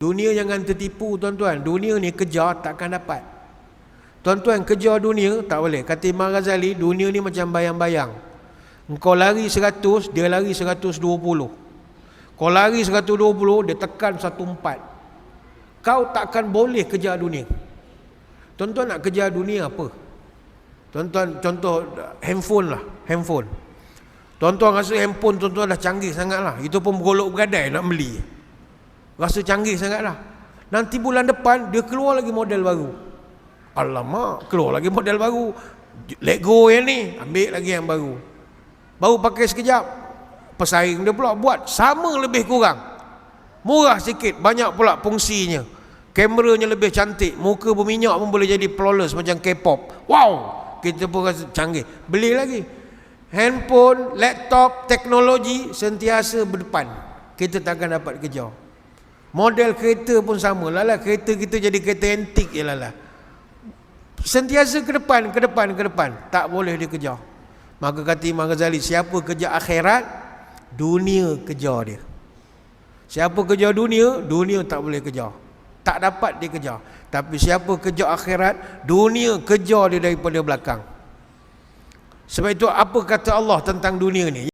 Dunia jangan tertipu tuan-tuan. Dunia ni kejar takkan dapat. Tuan-tuan kejar dunia tak boleh. Kata Imam Ghazali, dunia ni macam bayang-bayang. Engkau lari 100, dia lari 120. Kau lari 120, dia tekan 14. Kau takkan boleh kejar dunia. Tuan-tuan nak kejar dunia apa? Tuan-tuan contoh handphone lah, handphone. Tuan-tuan rasa handphone tuan-tuan dah canggih sangat lah. Itu pun bergolok bergadai nak beli. Rasa canggih sangat lah. Nanti bulan depan dia keluar lagi model baru. Alamak, keluar lagi model baru. Let go yang ni, ambil lagi yang baru. Baru pakai sekejap, pesaing dia pula buat sama lebih kurang. Murah sikit, banyak pula fungsinya. Kameranya lebih cantik, muka berminyak pun boleh jadi flawless macam K-pop. Wow, kita pun rasa canggih. Beli lagi. Handphone, laptop, teknologi sentiasa berdepan. Kita takkan dapat kejar. Model kereta pun sama. Lala kereta kita jadi kereta antik je lala. Sentiasa ke depan, ke depan, ke depan. Tak boleh dikejar. Maka kata Imam Ghazali, siapa kejar akhirat, dunia kejar dia. Siapa kejar dunia, dunia tak boleh kejar. Tak dapat dia kejar. Tapi siapa kejar akhirat, dunia kejar dia daripada belakang. Sebab itu apa kata Allah tentang dunia ni?